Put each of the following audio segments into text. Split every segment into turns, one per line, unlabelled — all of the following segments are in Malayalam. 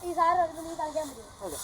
ഈ സാറ് നീ കളിക്കാൻ പറ്റുമോ?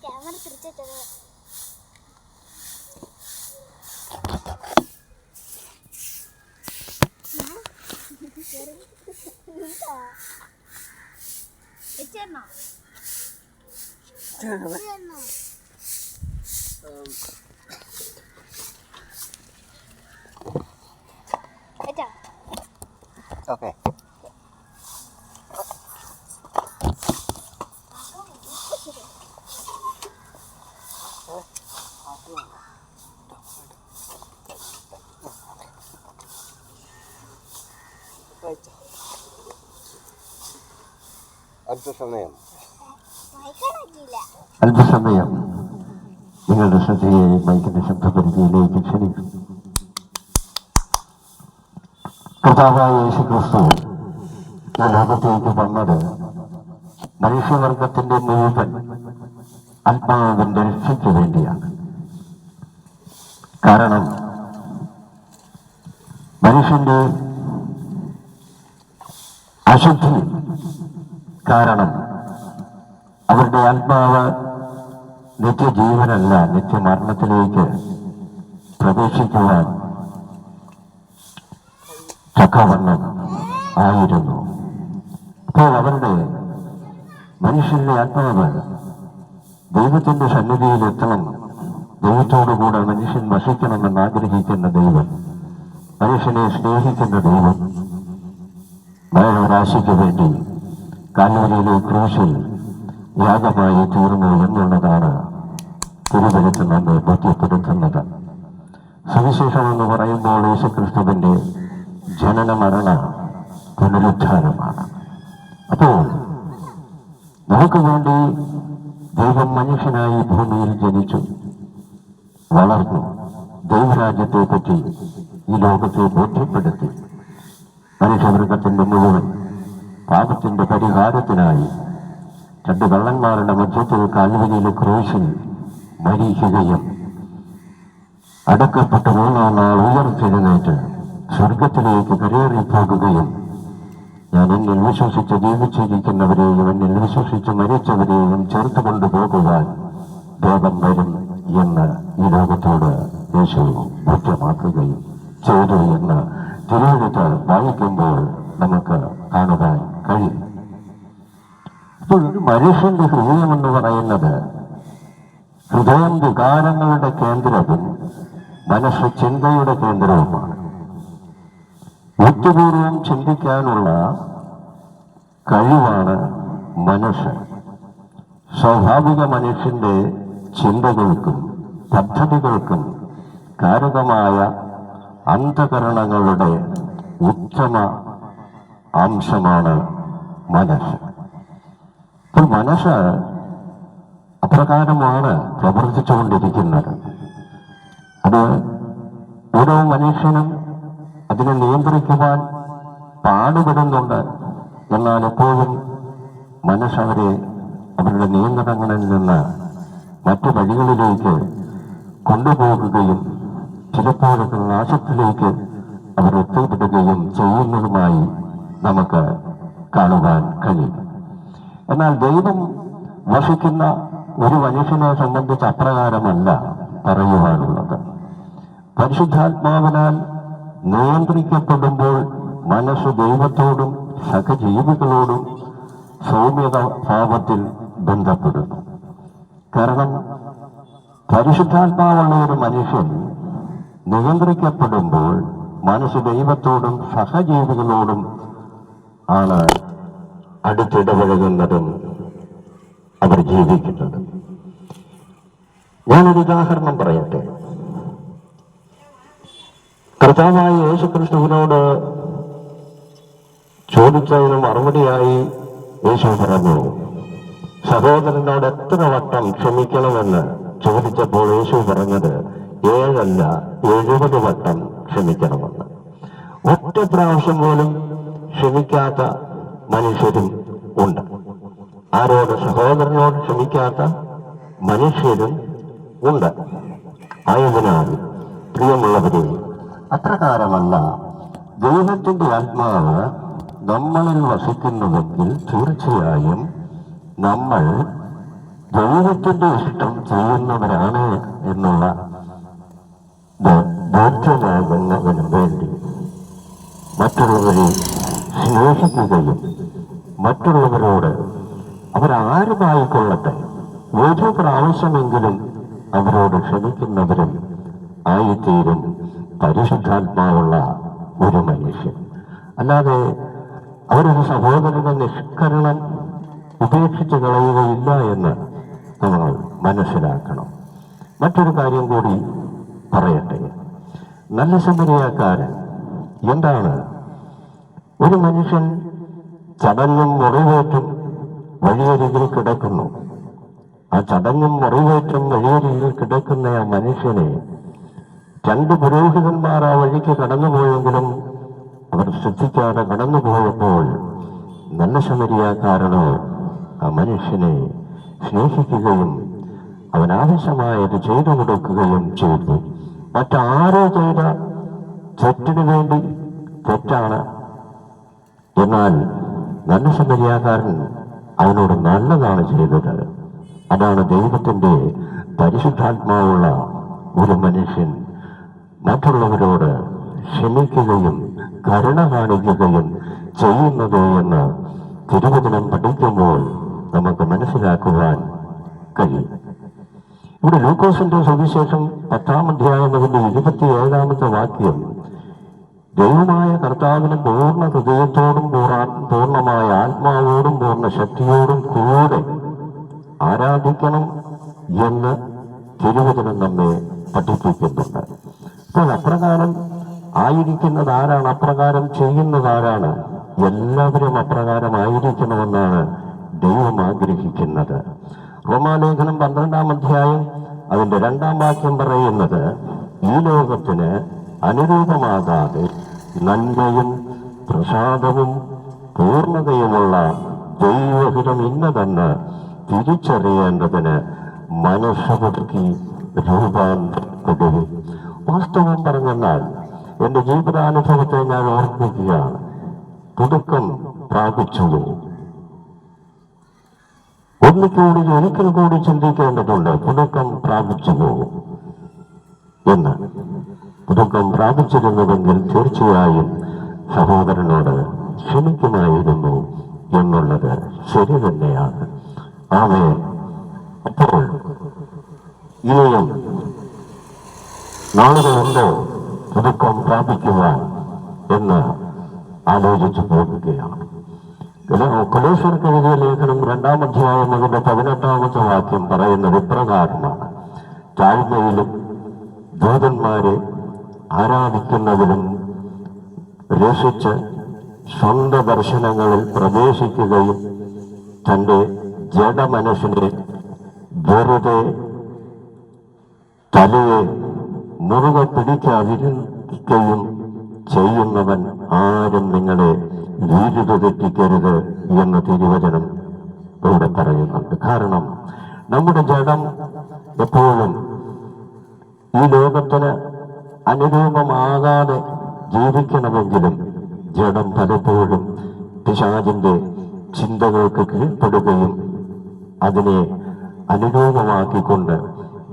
ക്യാമറ തിരിച്ചു
ഓക്കെ.
അല്പസമയം നിങ്ങളുടെ ശ്രദ്ധയെ മൈക്കിന്റെ ശബ്ദപരിധിയിലേക്ക് ക്ഷണിക്കും. കർത്താവായ യേശുക്രിസ്തു ഈ ലോകത്തേക്ക് വന്നത് മനുഷ്യവർഗത്തിന്റെ മുഴുവൻ ആത്മാവിന്റെ രക്ഷയ്ക്ക് വേണ്ടിയാണ്. കാരണം മനുഷ്യന്റെ അശുദ്ധി കാരണം അവരുടെ ആത്മാവ് നിത്യജീവനല്ല, നിത്യമരണത്തിലേക്ക് പ്രവേശിക്കുവാൻ ചക്കവണ്ണം ആയിരുന്നു. അപ്പോൾ അവരുടെ മനുഷ്യന്റെ ആത്മാവ് ദൈവത്തിന്റെ സന്നിധിയിൽ എത്തണം, ദൈവത്തോടുകൂടെ മനുഷ്യൻ വസിക്കണമെന്ന് ആഗ്രഹിക്കുന്ന ദൈവം, മനുഷ്യനെ സ്നേഹിക്കുന്ന ദൈവം മാനവരാശിക്ക് വേണ്ടി കാൽവരിയിലെ ക്രൂശിൽ യാഗമായി തീർന്നു എന്നുള്ളതാണ് തിരുവചനം നമ്മെ ബോധ്യപ്പെടുത്തുന്നത്. സുവിശേഷം എന്ന് പറയുമ്പോൾ യേശുക്രിസ്തുവിന്റെ ജനന മരണ പുനരുദ്ധാനമാണ്. അപ്പോൾ നമുക്ക് വേണ്ടി ദൈവം മനുഷ്യനായി ഭൂമിയിൽ ജനിച്ചു, വളർന്നു, ദൈവരാജ്യത്തെ പറ്റി ഈ ലോകത്തെ ബോധ്യപ്പെടുത്തി, മനുഷ്യവർഗത്തിന്റെ മുഴുവൻ പാപത്തിന്റെ പരിഹാരത്തിനായി രണ്ട് കള്ളന്മാരുടെ മധ്യത്തിൽ കാൽവരിയിലെ ക്രൂശിൽ മരിക്കുകയും അടക്കപ്പെട്ട് 3-ാം നാൾ ഉയർത്തെഴുന്നേറ്റ് സ്വർഗത്തിലേക്ക് കരേറിപ്പോകുകയും ഞാൻ എന്നിൽ വിശ്വസിച്ച് ജീവിച്ചിരിക്കുന്നവരെയും എന്നിൽ വിശ്വസിച്ച് മരിച്ചവരെയും ചേർത്ത് കൊണ്ടുപോകുവാൻ വേഗം വരും എന്ന് ഈ ലോകത്തോട് യേശു ബോധ്യമാക്കുകയും ചെയ്തു എന്ന് തിരുവെഴുത്ത് വായിക്കുമ്പോൾ നമുക്ക് കാണുവാൻ കഴിയും. അപ്പോൾ ഒരു മനുഷ്യന്റെ ഹൃദയം എന്ന് പറയുന്നത് ഹൃദയം വികാരങ്ങളുടെ കേന്ദ്രവും മനസ്സ് ചിന്തയുടെ കേന്ദ്രവുമാണ്. യുക്തിപൂർവം ചിന്തിക്കാനുള്ള കഴിവാണ് മനസ്സ്. സ്വാഭാവിക മനുഷ്യന്റെ ചിന്തകൾക്കും പദ്ധതികൾക്കും കാരകമായ അന്ധകരണങ്ങളുടെ ഉത്തമ അംശമാണ് മനസ്സ്. അപ്പോൾ മനസ്സ് അപ്രകാരമാണ് പ്രവർത്തിച്ചുകൊണ്ടിരിക്കുന്നത്. അത് ഓരോ മനുഷ്യനും അതിനെ നിയന്ത്രിക്കുവാൻ പാടുപെടുന്നുണ്ട്. എന്നാൽ എപ്പോഴും മനസ്സവരെ അവരുടെ നിയന്ത്രണങ്ങളിൽ നിന്ന് മറ്റു വഴികളിലേക്ക് കൊണ്ടുപോകുകയും ചിലപ്പോഴൊക്കെ നാശത്തിലേക്ക് അവർ എത്തിപ്പെടുകയും ചെയ്യുന്നതുമായി നമുക്ക് കാണുവാൻ കഴിയും. എന്നാൽ ദൈവം വസിക്കുന്ന ഒരു മനുഷ്യനെ സംബന്ധിച്ച് അപ്രകാരമല്ല പറയുവാനുള്ളത്. പരിശുദ്ധാത്മാവിനാൽ നിയന്ത്രിക്കപ്പെടുമ്പോൾ മനസ്സ് ദൈവത്തോടും സഹജീവികളോടും സൗമ്യത ഭാവത്തിൽ ബന്ധപ്പെടുന്നു. കാരണം പരിശുദ്ധാത്മാവുള്ള ഒരു മനുഷ്യൻ നിയന്ത്രിക്കപ്പെടുമ്പോൾ മനസ്സ് ദൈവത്തോടും സഹജീവികളോടും ആണ് അടുത്തിടപഴകുന്നതും അവർ ജീവിക്കുന്നതും. ഞാനൊരു ഉദാഹരണം പറയട്ടെ. കർത്താവായ യേശുക്രിസ്തുവിനോട് ചോദിച്ചതിന് മറുപടിയായി യേശു പറഞ്ഞു, സഹോദരനോട് എത്ര വട്ടം ക്ഷമിക്കണമെന്ന് ചോദിച്ചപ്പോൾ യേശു പറഞ്ഞത് 7 അല്ല 70 വട്ടം ക്ഷമിക്കണമെന്ന്. ഒറ്റ പ്രാവശ്യം പോലും ക്ഷമിക്കാത്ത മനുഷ്യരും ഉണ്ട്. ആരോട്? സഹോദരനോട് ക്ഷമിക്കാത്ത മനുഷ്യരും ഉണ്ട്. ആയതിനാൽ പ്രിയമുള്ളവരെ, അപ്രകാരമല്ല ദൈവത്തിന്റെ ആത്മാവ് നമ്മളിൽ വസിക്കുന്നുവെങ്കിൽ തീർച്ചയായും നമ്മൾ ദൈവത്തിന്റെ ഇഷ്ടം ചെയ്യുന്നവരാണ് എന്നുള്ള ബോധ്യമാകുന്നതിന് വേണ്ടി മറ്റുള്ളവരെ സ്നേഹിക്കുകയും മറ്റുള്ളവരോട് അവരാരുമായിക്കൊള്ളട്ടെ ഒരു പ്രാവശ്യമെങ്കിലും അവരോട് ക്ഷമിക്കുന്നവരും ആയിത്തീരും പരിശുദ്ധാത്മാവുള്ള ഒരു മനുഷ്യൻ. അല്ലാതെ അവരൊരു സഹോദരന്റെ നിഷ്കരണം ഉപേക്ഷിച്ച് കളയുകയില്ല എന്ന് നമ്മൾ മനസ്സിലാക്കണം. മറ്റൊരു കാര്യം കൂടി പറയട്ടെ. നല്ല സമരിയാക്കാരൻ എന്താണ്? ഒരു മനുഷ്യൻ ചടഞ്ഞും മുറിവേറ്റും വഴിയരികിൽ കിടക്കുന്നു. ആ ചടഞ്ഞും മുറിവേറ്റും വഴിയരികിൽ കിടക്കുന്ന ആ മനുഷ്യനെ 2 പുരോഹിതന്മാർ ആ വഴിക്ക് കടന്നുപോയെങ്കിലും അവർ ശ്രദ്ധിക്കാതെ കടന്നുപോയപ്പോൾ നല്ല സമരിയാക്കാരനോ ആ മനുഷ്യനെ സ്നേഹിക്കുകയും അവനാവശ്യമായത് ചെയ്തു കൊടുക്കുകയും ചെയ്തു. മറ്റാരോ ചെയ്ത തെറ്റിനു വേണ്ടി തെറ്റാണ്, എന്നാൽ നല്ല സമരിയാക്കാരൻ അവനോട് നല്ലതാണ് ചെയ്തത്. അതാണ് ദൈവത്തിന്റെ പരിശുദ്ധാത്മാവുള്ള ഒരു മനുഷ്യൻ മറ്റുള്ളവരോട് ക്ഷമിക്കുകയും കരുണ കാണിക്കുകയും ചെയ്യുന്നത് എന്ന് തിരുവചനം പഠിക്കുമ്പോൾ നമുക്ക് മനസ്സിലാക്കുവാൻ കഴിയും. ഇവിടെ ലൂക്കോസിന്റെ സുവിശേഷം 10-ാം അധ്യായം അതിന്റെ 27-ാമത്തെ വാക്യം, ദൈവമായ കർത്താവിനെ പൂർണ്ണ ഹൃദയത്തോടും പൂർണ്ണമായ ആത്മാവോടും പൂർണ്ണ ശക്തിയോടും കൂടെ ആരാധിക്കണം എന്ന് തിരുവചനം നമ്മെ പഠിപ്പിക്കുന്നുണ്ട്. അപ്പോൾ അപ്രകാരം ആയിരിക്കുന്നത് ആരാണ്? അപ്രകാരം ചെയ്യുന്നത് ആരാണ്? എല്ലാവരും അപ്രകാരമായിരിക്കണമെന്നാണ് ദൈവം ആഗ്രഹിക്കുന്നത്. റോമാലേഖനം 12-ാം അധ്യായം അതിന്റെ 2-ാം വാക്യം പറയുന്നത്, ഈ ലോകത്തിന് അനുരൂപമാകാതെ നന്മയും പ്രസാദവും പൂർണ്ണതയുമുള്ള ദൈവഹിതം ഇന്നതെന്ന് തിരിച്ചറിയേണ്ടതിന് മനസ്സുപുതുക്കി രൂപാന്തരപ്പെടുകയും. വാസ്തവം പറഞ്ഞെന്നാൽ എന്റെ ജീവിതാനുഭവത്തെ ഞാൻ ഓർമ്മിക്കുകയാണ്. പുതുക്കം പ്രാപിച്ചു. ഒരിക്കൽ കൂടി ചിന്തിക്കേണ്ടതുണ്ട്. പുതുക്കം പ്രാപിച്ചു പോകും എന്ന്. പുതുക്കം പ്രാപിച്ചിരുന്നുവെങ്കിൽ തീർച്ചയായും സഹോദരനോട് ക്ഷമിക്കുമായിരുന്നു എന്നുള്ളത് ശരി തന്നെയാണ്. ആമേൻ. അപ്പോൾ ഇനിയും നാളുകളുണ്ടോ പുതുക്കം പ്രാപിക്കുവാൻ എന്ന് ആലോചിച്ചു പോകുകയാണ്. കൊലോസ്യർക്ക് എഴുതിയ ലേഖനം 2-ാം അധ്യായം അതിന്റെ 18-ാമത്തെ വാക്യം പറയുന്നത് ഇപ്രകാരമാണ്, താഴ്മയിലും ദൂതന്മാരെ ആരാധിക്കുന്നതിലും രസിച്ച് സ്വന്തം ദർശനങ്ങളിൽ പ്രവേശിക്കുകയും തന്റെ ജഡമനസ്സിനെ വെറുതെ തലയെ മുറുകെ പിടിക്കാതിരിക്കുകയും ചെയ്യുന്നവൻ ആരും നിങ്ങളെ വീഴ്ച തെറ്റിക്കരുത് എന്ന് തിരുവചനം ഇവിടെ പറയുന്നുണ്ട്. കാരണം നമ്മുടെ ജഡം എപ്പോഴും ഈ ലോകത്തിന് അനുരൂപമാകാതെ ജീവിക്കണമെങ്കിലും ജഡം പലപ്പോഴും പിശാചിന്റെ ചിന്തകൾക്ക് കീഴ്പ്പെടുകയും അതിനെ അനുരൂപമാക്കിക്കൊണ്ട്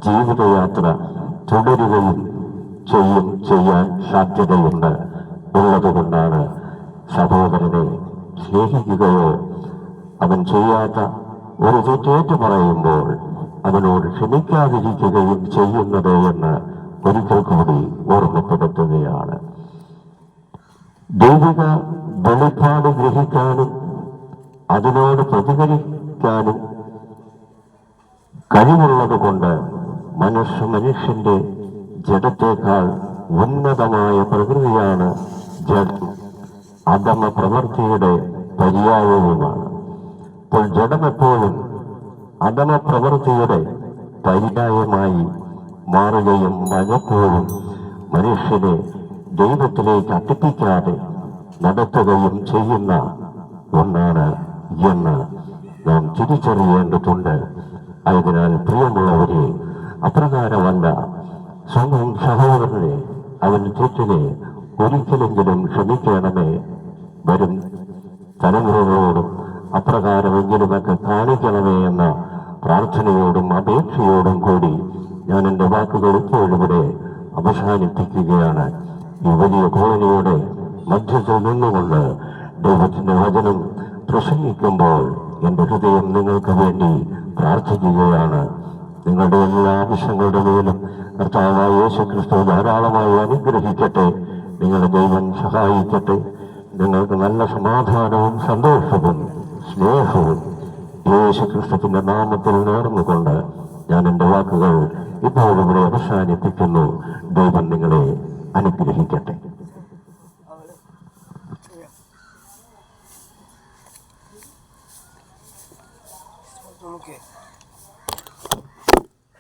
ജീവിതയാത്ര തുടരുകയും ചെയ്യാൻ സാധ്യതയുണ്ട്. ഉള്ളതുകൊണ്ടാണ് സഹോദരനെ സ്നേഹിക്കുകയോ അവൻ ചെയ്യാത്ത ഒരു തെറ്റേറ്റു പറയുമ്പോൾ അവനോട് ക്ഷമിക്കാതിരിക്കുകയും ചെയ്യുന്നത് എന്ന് ഒരിക്കൽ കൂടി ഓർമ്മപ്പെടുത്തുകയാണ്. ദൈവിക വെളിപ്പാട് ഗ്രഹിക്കാനും അതിനോട് പ്രതികരിക്കാനും കഴിവുള്ളത് കൊണ്ട് മനുഷ്യന്റെ ജഡത്തേക്കാൾ ഉന്നതമായ പ്രകൃതിയാണ് ജഡം. അധമ പ്രവൃത്തിയുടെ പര്യായവുമാണ്. അപ്പോൾ ജഡം എപ്പോഴും അധമ പ്രവൃത്തിയുടെ പര്യായമായി മാറുകയും പലപ്പോഴും മനുഷ്യനെ ദൈവത്തിലേക്ക് അടുപ്പിക്കാതെ നടത്തുകയും ചെയ്യുന്ന ഒന്നാണ് എന്ന് നാം തിരിച്ചറിയേണ്ടതുണ്ട്. ആയതിനാൽ പ്രിയമുള്ളവരെ, അപ്രകാരമല്ല സ്വന്തം സഹോദരനെ, അവന്റെ തെറ്റിനെ ഒരിക്കലെങ്കിലും ക്ഷമിക്കണമേ. വരും തലമുറകളോടും അപ്രകാരമെങ്കിലുമൊക്കെ കാണിക്കണമേ എന്ന പ്രാർത്ഥനയോടും അപേക്ഷയോടും കൂടി ഞാൻ എൻ്റെ വാക്കുകൾ ഇപ്പോഴും ഇവിടെ അവസാനിപ്പിക്കുകയാണ്. ഈ വലിയ കോളനിയുടെ മധ്യത്തിൽ നിന്നുകൊണ്ട് ദൈവത്തിന്റെ വചനം പ്രസംഗിക്കുമ്പോൾ എൻ്റെ ഹൃദയം നിങ്ങൾക്ക് വേണ്ടി പ്രാർത്ഥിക്കുകയാണ്. നിങ്ങളുടെ എല്ലാ ആവശ്യങ്ങളുടെ മേലും കർത്താവായ യേശുക്രിസ്തു ധാരാളമായി അനുഗ്രഹിക്കട്ടെ. നിങ്ങളുടെ ദൈവം സഹായിക്കട്ടെ. നിങ്ങൾക്ക് നല്ല സമാധാനവും സന്തോഷവും സ്നേഹവും യേശുക്രിസ്തുവിന്റെ നാമത്തിൽ നേർന്നുകൊണ്ട് ഞാൻ എൻ്റെ വാക്കുകൾ ഇപ്പോൾ ഇവിടെ അവസാനിപ്പിക്കുന്നു. ദൈവം നിങ്ങളെ അനുഗ്രഹിക്കട്ടെ.
Okay.